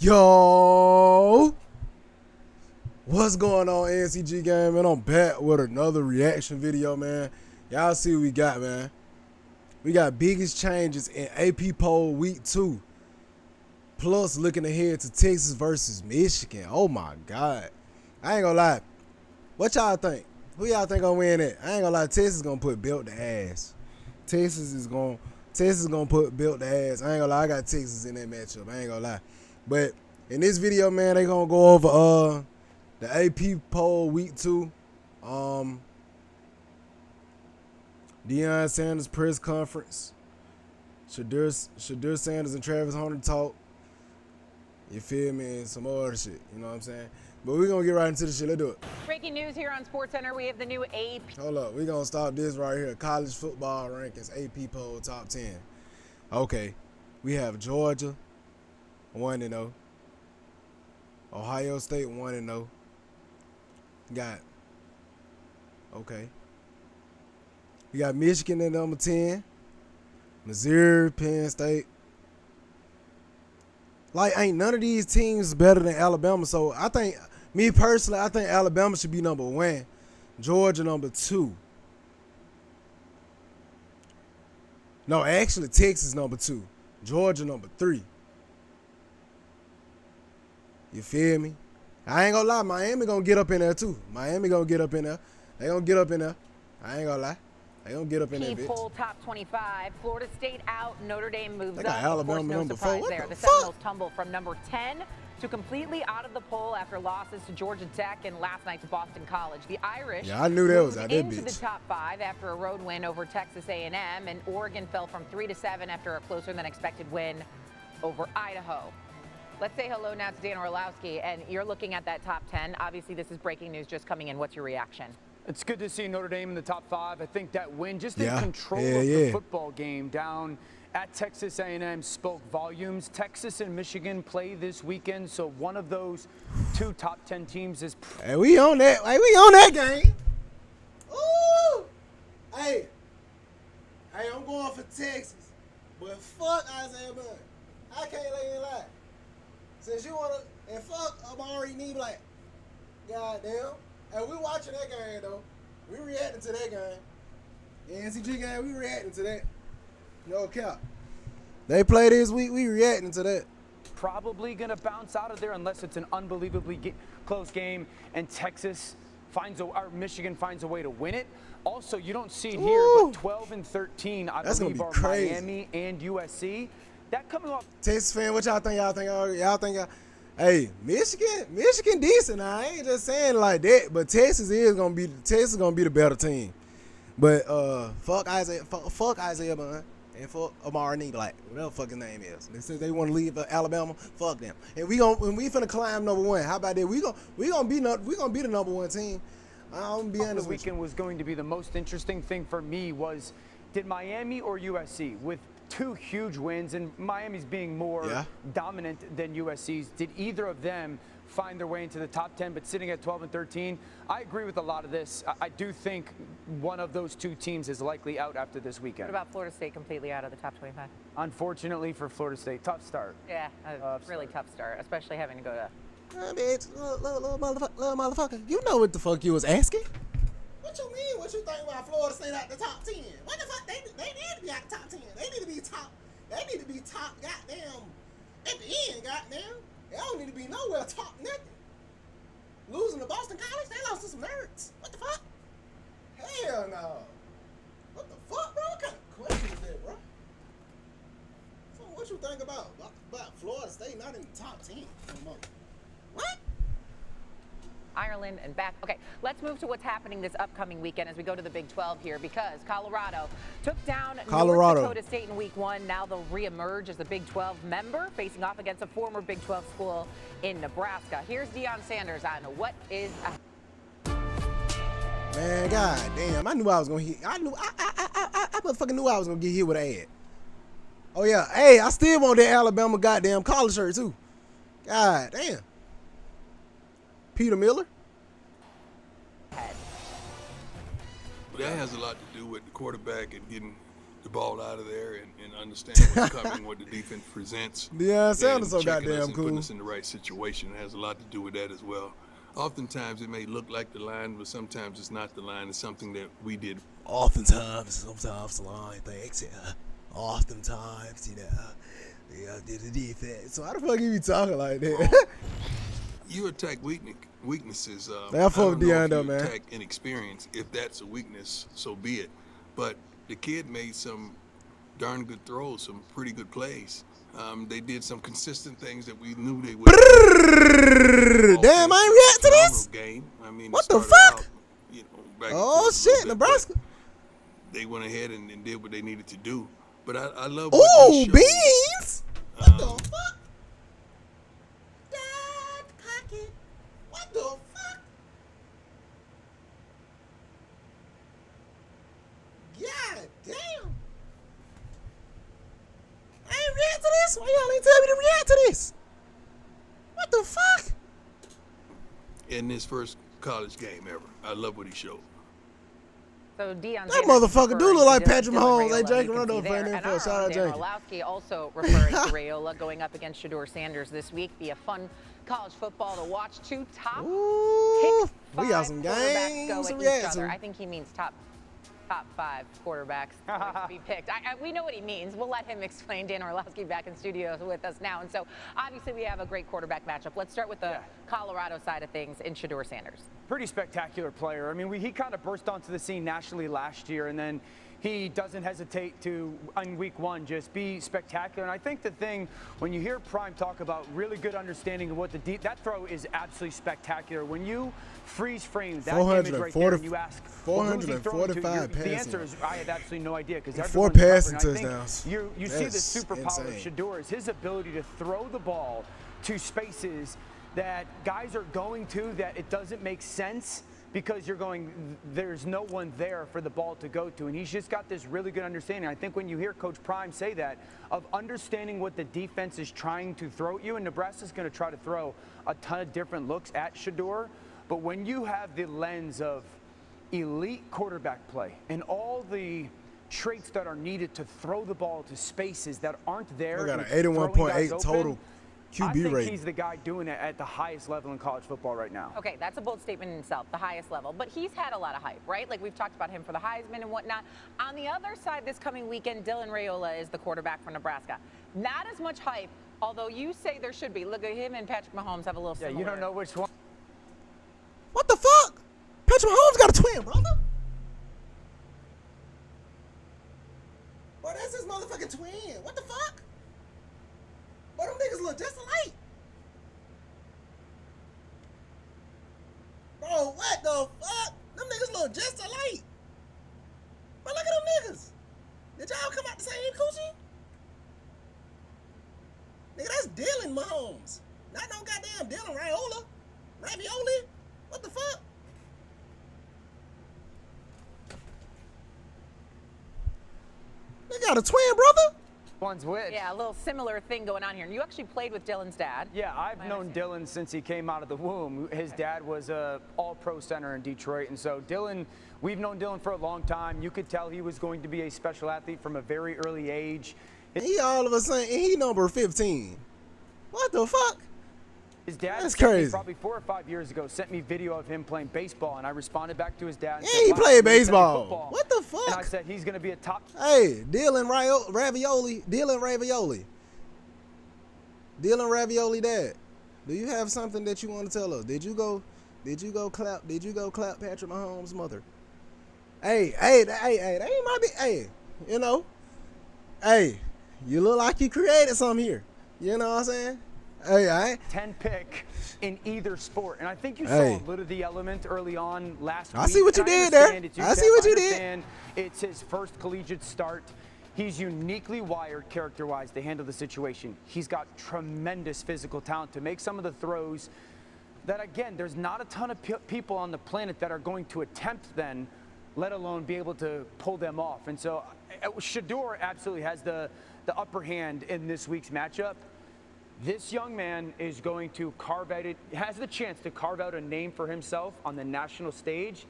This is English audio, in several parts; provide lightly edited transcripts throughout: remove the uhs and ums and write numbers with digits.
Yo, what's going on, NCG gang, man? I'm back with another reaction video, man. Y'all see what we got, man. We got biggest changes in AP poll week 2. Plus looking ahead to Texas versus Michigan. Oh my God. I ain't gonna lie. What y'all think? Who y'all think gonna win it? I ain't gonna lie, Texas gonna put belt to ass. Texas is gonna put belt to ass. I ain't gonna lie, I got Texas in that matchup. I ain't gonna lie. But in this video, man, they gonna go over the AP poll week 2. Deion Sanders press conference. Shadur Sanders and Travis Hunter talk. You feel me? And some other shit. You know what I'm saying? But we're gonna get right into the shit. Let's do it. Breaking news here on SportsCenter. We have the new AP. Hold up. We're gonna start this right here. College football rankings, AP poll top 10. Okay. We have Georgia 1-0. Ohio State 1-0. Got okay. We got Michigan at number 10. Missouri, Penn State. Like, ain't none of these teams better than Alabama. So I think, me personally, I think Alabama should be number 1. Georgia number 2. No, actually Texas number 2. Georgia number 3. You feel me? I ain't gonna lie, Miami gonna get up in there too. Miami gonna get up in there. They gonna get up in there. I ain't gonna lie. They gonna get up in there, bitch. Poll top 25. Florida State out. Notre Dame moves They got up. Alabama of course, no number surprise 4. there. What The the fuck? Seminoles tumble from number 10 to completely out of the poll after losses to Georgia Tech and last night to Boston College. The Irish Yeah, I knew that was out that into bitch. the top 5 after a road win over Texas A&M, and Oregon fell from 3 to 7 after a closer than expected win over Idaho. Let's say hello now to Dan Orlowski, and you're looking at that top 10. Obviously, this is breaking news just coming in. What's your reaction? It's good to see Notre Dame in the top 5. I think that win, just in Yeah. control Yeah, of yeah. the football game down at Texas A&M spoke volumes. Texas and Michigan play this weekend, so one of those 2 top 10 teams is. Hey, we on that. Hey, we on that game. Ooh. Hey, I'm going for Texas, but fuck Isaiah Bud. I can't let you lie. Since you wanna, and fuck Amari Black. Goddamn. And we watching that game though. We reacting to that game. The NCG game, we reacting to that. No cap. They play this week, we reacting to that. Probably going to bounce out of there unless it's an unbelievably close game and Michigan finds a way to win it. Also, you don't see it here, Ooh. but 12 and 13, I That's believe, gonna are be crazy. Miami and USC. That coming off. Texas fan, what y'all think? Y'all think? Hey, Michigan decent. I ain't just saying like that, but Texas gonna be the better team. But fuck Isaiah Bond and fuck Amari Black, whatever fucking name is. They said they want to leave Alabama. Fuck them. And we finna climb number 1. How about that? We gonna be the number 1 team. I'm gonna be honest The with you. weekend was going to be the most interesting thing for me was, did Miami or USC, with 2 huge wins and Miami's being more dominant than USC's, did either of them find their way into the top 10? But sitting at 12 and 13, I agree with a lot of this. I do think one of those 2 teams is likely out after this weekend. What about Florida State completely out of the top 25? Unfortunately for Florida State, tough start. Yeah, really tough start, especially having to go to. Bitch, little motherfucker, you know what the fuck you was asking? What you mean? What you think about Florida State out the top 10? What the fuck? They need to be out the top 10. They need to be top. They need to be top. Goddamn. At the end, goddamn. They don't need to be nowhere top nothing. Losing to Boston College, they lost to some nerds. What the fuck? Hell no. What the fuck, bro? What kind of question is that, bro? So what you think about Florida State not in the top 10 anymore? What? Ireland and back. Okay, let's move to what's happening this upcoming weekend as we go to the Big 12 here, because Colorado took down North Dakota State in week 1. Now they'll reemerge as a Big 12 member, facing off against a former Big 12 school in Nebraska. Here's Deion Sanders on what is. Man, god damn! I knew I was gonna hit. I motherfucking knew I was gonna get hit with an ad. Oh yeah, hey, I still want that Alabama goddamn collar shirt too. God damn. Peter Miller. That has a lot to do with the quarterback and getting the ball out of there and understand what's coming, what the defense presents. Deion Sanders so checking us goddamn and cool. putting us in the right situation. It has a lot to do with that as well. Oftentimes it may look like the line, but sometimes it's not the line. It's something that we did. Sometimes the line thinks, oftentimes, did the defense. So how the fuck you be talking like that? You attack weaknesses. I fuck with Deion though, you man. attack inexperience. If that's a weakness, so be it. But the kid made some darn good throws, some pretty good plays. They did some consistent things that we knew they would. Damn, I ain't react to this. Game. I mean, what the fuck? Back oh shit, Nebraska. They went ahead and did what they needed to do. But I love. Ooh, beans. What the fuck? Dad pocket. What the fuck? God damn. I ain't react to this. Why y'all ain't tell me to react to this? What the fuck? In his first college game ever. I love what he showed. So Deion that motherfucker do look like Patrick Mahomes. Like Jake Rondo for an info. Shout out Jake. Orlowski also referring to Raiola going up against Shedeur Sanders this week. Be a fun college football to watch. Two top we got some games go to at react each other. to. I think he means top 5 quarterbacks to be picked. We know what he means. We'll let him explain. Dan Orlowski back in studio with us now. And so obviously we have a great quarterback matchup. Let's start with the Colorado side of things in Shedeur Sanders. Pretty spectacular player. I mean, he kind of burst onto the scene nationally last year, and then he doesn't hesitate to, in week one, just be spectacular. And I think the thing, when you hear Prime talk about really good understanding of what that throw is absolutely spectacular. When you freeze frame that image right there and you ask, 445 passing. The answer is, I have absolutely no idea. Because 4 passing touchdowns. You see the superpower of Shedeur is his ability to throw the ball to spaces that guys are going to that it doesn't make sense because there's no one there for the ball to go to. And he's just got this really good understanding. I think when you hear Coach Prime say that, of understanding what the defense is trying to throw at you, and Nebraska's going to try to throw a ton of different looks at Shedeur, but when you have the lens of elite quarterback play and all the traits that are needed to throw the ball to spaces that aren't there. We got an 81.8 total QB I think rating. he's the guy doing it at the highest level in college football right now. Okay, that's a bold statement in itself, the highest level. But he's had a lot of hype, right? Like we've talked about him for the Heisman and whatnot. On the other side this coming weekend, Dylan Raiola is the quarterback for Nebraska. Not as much hype, although you say there should be. Look at him and Patrick Mahomes have a little similar. Yeah, you don't know which one. What the fuck? Patrick Mahomes got a twin, brother. Bro, that's his motherfucking twin. What the fuck? Bro, them niggas look just alike. Bro, what the fuck? Them niggas look just alike. Bro, look at them niggas. Did y'all come out the same coochie? Nigga, that's Dylan Mahomes. Not no goddamn Dylan Raiola. Ravioli? What the fuck? They got a twin brother? One's which? Yeah, a little similar thing going on here. And you actually played with Dylan's dad. Yeah, I've known Dylan since he came out of the womb. His dad was a all-pro center in Detroit. And so Dylan, we've known Dylan for a long time. You could tell he was going to be a special athlete from a very early age. He all of a sudden, he number 15. What the fuck? His dad, that's crazy. Probably 4 or 5 years ago, sent me video of him playing baseball, and I responded back to his dad. And yeah, said, he wow, played baseball. What the fuck? And I said he's going to be a top. Hey, Dylan Ravioli, Dylan Ravioli dad. Do you have something that you want to tell us? Did you go clap Patrick Mahomes' mother? Hey, that ain't my big. Hey, you know, hey, you look like you created something here. You know what I'm saying? Hey, 10 pick in either sport. And I think you saw a little of the element early on last week. I see what you did there. I see what you did. It's his first collegiate start. He's uniquely wired character-wise to handle the situation. He's got tremendous physical talent to make some of the throws that, again, there's not a ton of people on the planet that are going to attempt then, let alone be able to pull them off. And so Shedeur absolutely has the upper hand in this week's matchup. This young man is going to has the chance to carve out a name for himself on the national stage.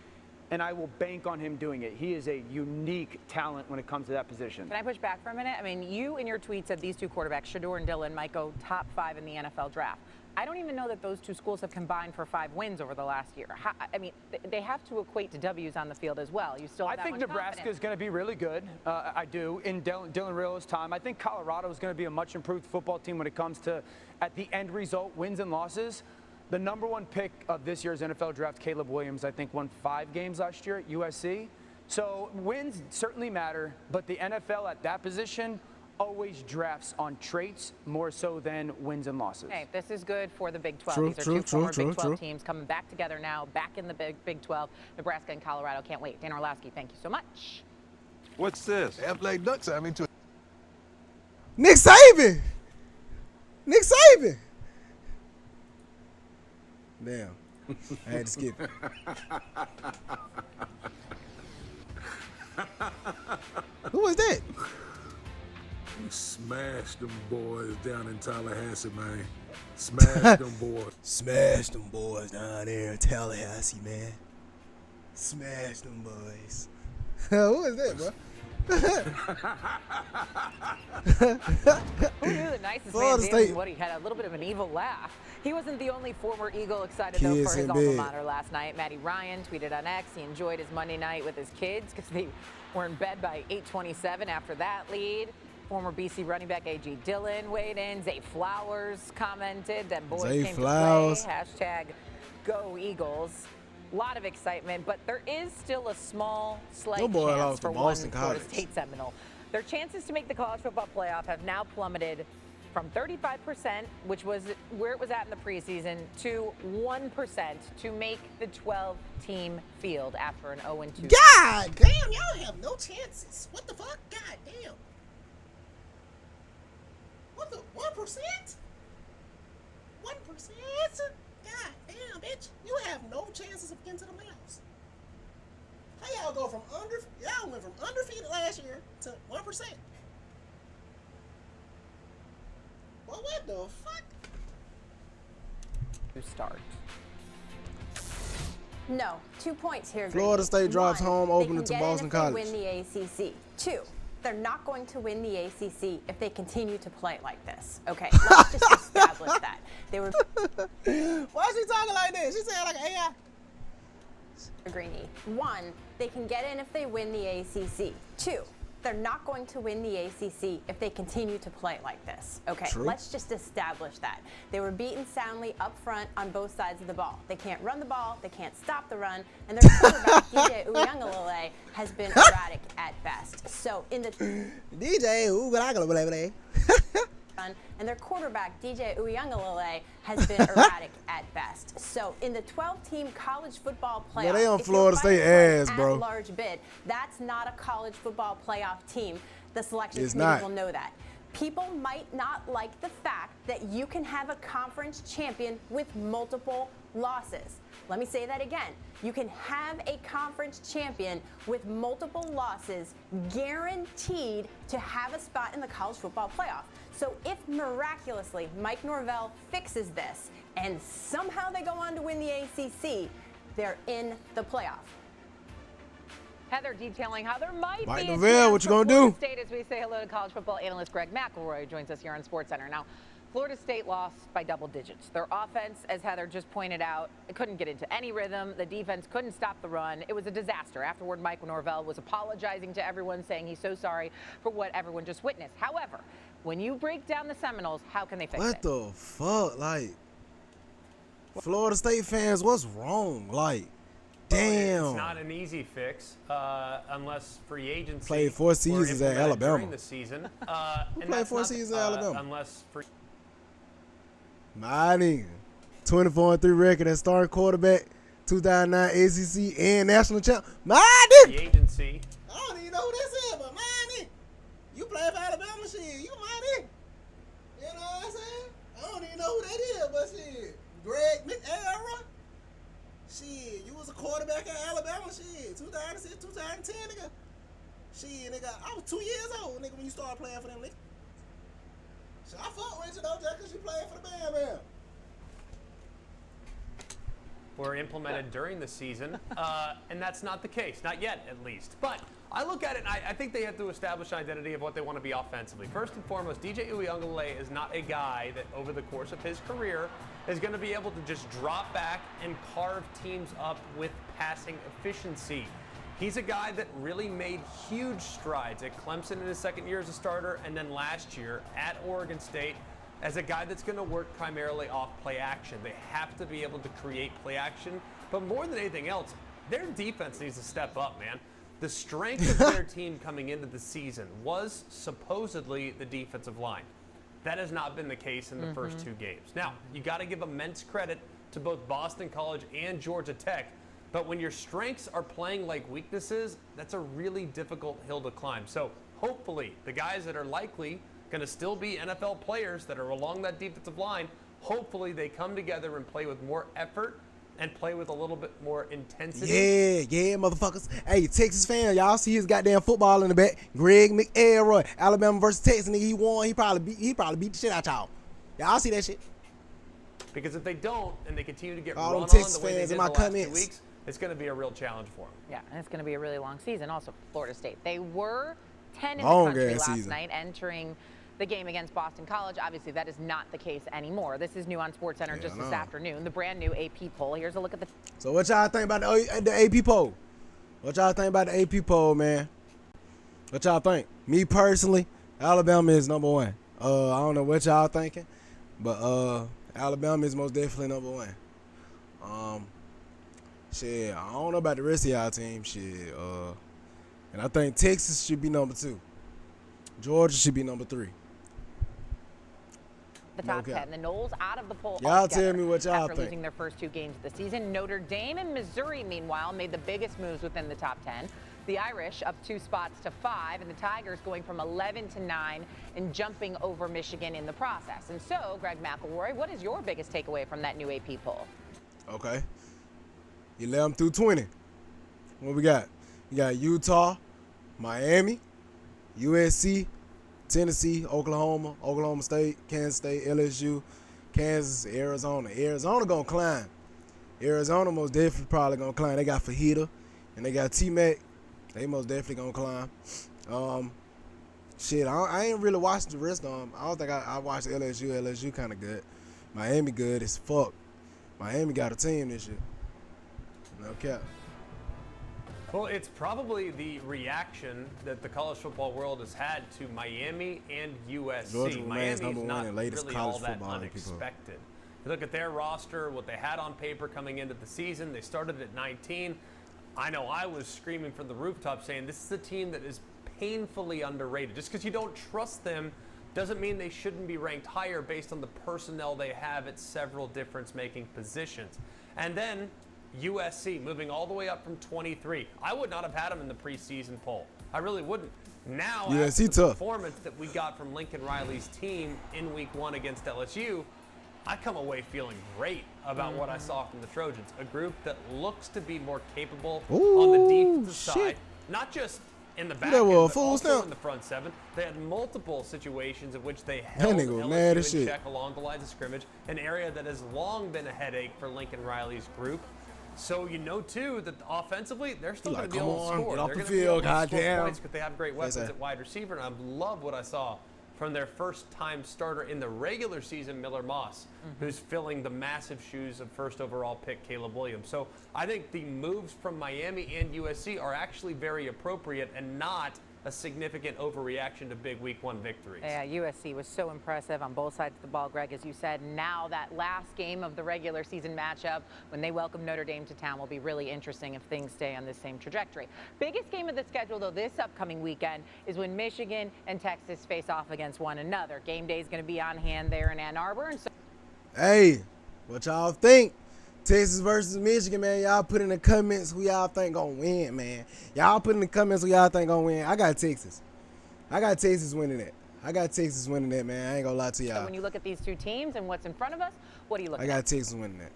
and I will bank on him doing it. He is a unique talent when it comes to that position. Can I push back for a minute? I mean, you in your tweet said these two quarterbacks, Shador and Dillon, might go top 5 in the NFL draft. I don't even know that those two schools have combined for 5 wins over the last year. I mean, they have to equate to W's on the field as well. You still have that I think much Nebraska is going to be really good. I do, in Dylan Raio's time. I think Colorado is going to be a much improved football team when it comes to, at the end result, wins and losses. The #1 pick of this year's NFL draft, Caleb Williams, I think won 5 games last year at USC. So wins certainly matter, but the NFL at that position always drafts on traits more so than wins and losses. Hey, this is good for the Big 12. True, These are true, two former true, Big 12 true. teams coming back together now, back in the Big 12. Nebraska and Colorado. Can't wait. Dan Orlowski, thank you so much. What's this? Athletic ducks. I mean, to Nick Saban. Nick Saban. Damn. I had to skip it. Who was that? You smashed them boys down in Tallahassee, man. Smashed them boys. Smash them boys down there in Tallahassee, man. Smash them boys. Who is that, bro? Who knew the nicest Florida man, State. David Woody, had a little bit of an evil laugh. He wasn't the only former Eagle excited, though, Kids for his in alma bed. mater last night. Matty Ryan tweeted on X he enjoyed his Monday night with his kids because they were in bed by 8:27 after that lead. Former BC running back A.J. Dillon weighed in. Zay Flowers commented that boys Zay came Flowers. to play. Hashtag Go Eagles. A lot of excitement, but there is still a small, slight Your boy chance lost to for Boston one Florida College. State Seminole. Their chances to make the college football playoff have now plummeted from 35%, which was where it was at in the preseason, to 1% to make the 12-team field after an 0-2. God damn, y'all have no chances. What the fuck? God damn. What the 1%? 1%? God damn, bitch. You have no chances of getting to the playoffs. How y'all go from y'all went from undefeated last year to 1%? Well, what the fuck? To start. No, 2 points here. Florida State drops One, home they opener can to get in Boston if they College. win the ACC. 2, they're not going to win the ACC if they continue to play like this. Okay, let's just establish that. They were Why is she talking like this? She said like an AI. Greeny. 1, they can get in if they win the ACC. 2, they're not going to win the ACC if they continue to play like this. Okay, True. let's just establish that. They were beaten soundly up front on both sides of the ball. They can't run the ball, they can't stop the run, and their quarterback, DJ Uiagalelei, has been erratic at best. So in the DJ, and their quarterback, DJ Uiagalelei, has been erratic at best. So in the 12-team college football playoff, Yeah, they on if you're Florida fighting State for ass, an bro. at-large bid, that's not a college football playoff team. The selection It's committee not. will know that. People might not like the fact that you can have a conference champion with multiple losses. Let me say that again. You can have a conference champion with multiple losses guaranteed to have a spot in the college football playoff. So if miraculously Mike Norvell fixes this and somehow they go on to win the ACC, they're in the playoff. Heather detailing how there might Mike be a Norvell, chance what you for gonna Florida do? State as we say hello to college football analyst Greg McElroy joins us here on SportsCenter. Now, Florida State lost by double digits. Their offense, as Heather just pointed out, it couldn't get into any rhythm. The defense couldn't stop the run. It was a disaster. Afterward, Mike Norvell was apologizing to everyone, saying he's so sorry for what everyone just witnessed. However, when you break down the Seminoles, how can they fix What it? the fuck? Like, Florida State fans, what's wrong? Like, damn. It's not an easy fix unless free agency. Played 4 seasons were at implemented Alabama. during the season. Who and played that's 4 not, seasons at Alabama? Unless free. My nigga. 24-3 record as starting quarterback, 2009 ACC and national champ. My Free nigga. agency. I don't even know who this is, but my nigga. You play for Alabama, shit. You my nigga. You know what I'm saying? I don't even know who that is, but shit. Greg McElroy. Shit, you was a quarterback at Alabama, shit. 2006, 2010, nigga. Shit, nigga, I was 2 years old, nigga, when you started playing for them, nigga. So I fuck with you, though, just because you playing for the Bam Bam. were implemented during the season, and that's not the case, not yet at least. But I look at it, and I think they have to establish an identity of what they want to be offensively. First and foremost, DJ Uyunglele is not a guy that over the course of his career is going to be able to just drop back and carve teams up with passing efficiency. He's a guy that really made huge strides at Clemson in his second year as a starter, and then last year at Oregon State as a guy that's going to work primarily off play action. They have to be able to create play action, but more than anything else, their defense needs to step up, man. The strength of their team coming into the season was supposedly the defensive line. That has not been the case in the first 2 games. Now, you got to give immense credit to both Boston College and Georgia Tech, but when your strengths are playing like weaknesses, that's a really difficult hill to climb. So hopefully the guys that are likely going to still be NFL players that are along that defensive line, hopefully they come together and play with more effort and play with a little bit more intensity. Yeah, motherfuckers. Hey, Texas fan, y'all see his goddamn football in the back. Greg McElroy, Alabama versus Texas, nigga, he won. He probably beat the shit out y'all. Y'all see that shit? Because if they don't, and they continue to get all run on Texas the way they fans did in the my last comments. 2 weeks, it's going to be a real challenge for them. Yeah, and it's going to be a really long season. Also, Florida State. They were 10 in Long the country ass last season. night, entering the game against Boston College. Obviously, that is not the case anymore. This is new on SportsCenter just this afternoon. The brand new AP poll. Here's a look at the. So what y'all think about the AP poll? What y'all think about the AP poll, man? What y'all think? Me personally, Alabama is number 1. I don't know what y'all thinking, but Alabama is most definitely number 1. Shit, I don't know about the rest of y'all team. Shit, and I think Texas should be number 2. Georgia should be number 3. The top 10. The Noles out of the poll. Y'all tell me what y'all after think. losing their first 2 games of the season. Notre Dame and Missouri, meanwhile, made the biggest moves within the top 10. The Irish up 2 spots to 5, and the Tigers going from 11 to 9 and jumping over Michigan in the process. And so, Greg McElroy, what is your biggest takeaway from that new AP poll? Okay. 11 through 20. What we got? We got Utah, Miami, USC, Tennessee, Oklahoma State, Kansas State, LSU, Kansas, Arizona. Arizona gonna climb. Arizona most definitely probably gonna climb. They got Fajita and they got T-Mac. They most definitely gonna climb. Shit, I ain't really watched the rest of them. I don't think I watched LSU. LSU kind of good. Miami good as fuck. Miami got a team this year. No cap. Well, it's probably the reaction that the college football world has had to Miami and USC. Georgia remains Miami is not in latest really college all that football unexpected. You look at their roster, what they had on paper coming into the season. They started at 19. I know I was screaming from the rooftop saying this is a team that is painfully underrated. Just because you don't trust them doesn't mean they shouldn't be ranked higher based on the personnel they have at several difference-making positions. And then USC moving all the way up from 23. I would not have had them in the preseason poll. I really wouldn't. Now, after the performance that we got from Lincoln Riley's team in week 1 against LSU, I come away feeling great about what I saw from the Trojans. A group that looks to be more capable on the defensive side, not just in the back end, but also in the front 7. They had multiple situations in which they held LSU in check along the lines of scrimmage, an area that has long been a headache for Lincoln Riley's group. So you know, too, that offensively, they're still going to be able to score. They're going to be able to score points because they have great weapons at wide receiver. And I love what I saw from their first-time starter in the regular season, Miller Moss, who's filling the massive shoes of first overall pick Caleb Williams. So I think the moves from Miami and USC are actually very appropriate and not a significant overreaction to big week 1 victories. Yeah, USC was so impressive on both sides of the ball, Greg, as you said. Now that last game of the regular season matchup, when they welcome Notre Dame to town, will be really interesting if things stay on this same trajectory. Biggest game of the schedule, though, this upcoming weekend is when Michigan and Texas face off against one another. Game day is going to be on hand there in Ann Arbor. And so hey, what y'all think? Texas versus Michigan, man. Y'all put in the comments who y'all think gonna win, man. Y'all put in the comments who y'all think gonna win. I got Texas. I got Texas winning it. Man. I ain't gonna lie to y'all. So when you look at these 2 teams and what's in front of us, what do you look at? I got Texas winning it.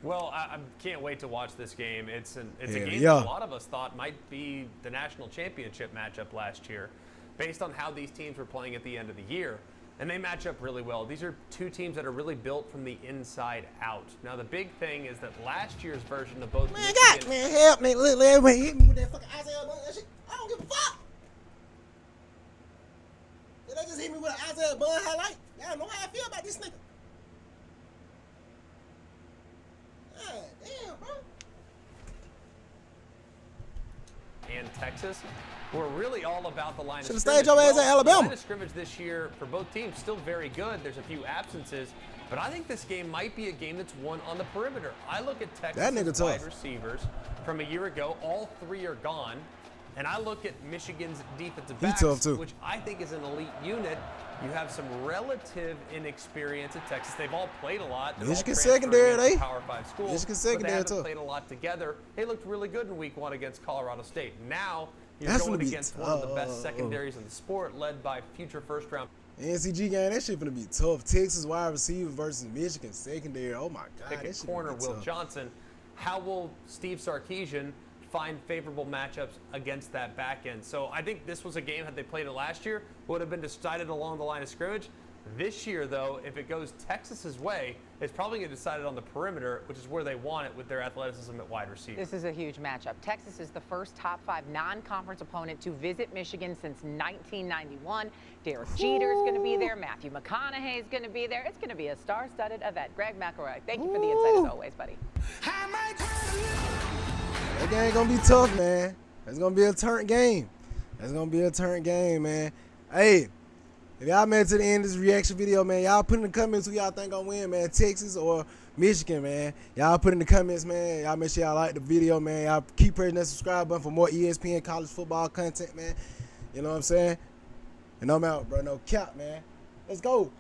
Well, I can't wait to watch this game. It's a game that a lot of us thought might be the national championship matchup last year, based on how these teams were playing at the end of the year. and they match up really well. These are two teams that are really built from the inside out. Now, the big thing is that last year's version of both Man, man, help me. Let everybody hit me with that fucking Isaiah Bun. That shit, I don't give a fuck. Did they just hit me with an Isaiah Bun highlight? Y'all know how I feel about this nigga. God damn, bro. and Texas were really all about the line of Should've scrimmage. stayed your ass at Alabama. The line of scrimmage this year for both teams still very good. There's a few absences, but I think this game might be a game that's won on the perimeter. I look at Texas wide receivers from a year ago. All three are gone. And I look at Michigan's defensive backs, which I think is an elite unit. You have some relative inexperience at Texas. They've all played a lot. Michigan secondary, Power 5 schools. Michigan secondary, but they haven't played a lot together. They looked really good in week 1 against Colorado State. Now you're going against one of the best secondaries in the sport, led by future first-round. NCG game, that shit gonna be tough. Texas wide receiver versus Michigan secondary. Oh my God, Pick a corner, Will Johnson. How will Steve Sarkisian find favorable matchups against that back end? So I think this was a game, had they played it last year, would have been decided along the line of scrimmage. This year, though, if it goes Texas's way, it's probably going to be decided on the perimeter, which is where they want it with their athleticism at wide receiver. This is a huge matchup. Texas is the first top 5 non-conference opponent to visit Michigan since 1991. Derek Jeter's going to be there. Matthew McConaughey's going to be there. It's going to be a star-studded event. Greg McElroy, thank you for the insight as always, buddy. That game gonna be tough, man. It's gonna be a turn game. It's gonna be a turn game, man. Hey, if y'all made it to the end of this reaction video, man, y'all put in the comments who y'all think gonna win, man. Texas or Michigan, man. Y'all put in the comments, man. Y'all make sure y'all like the video, man. Y'all keep pressing that subscribe button for more ESPN college football content, man. You know what I'm saying? And I'm out, bro. No cap, man. Let's go.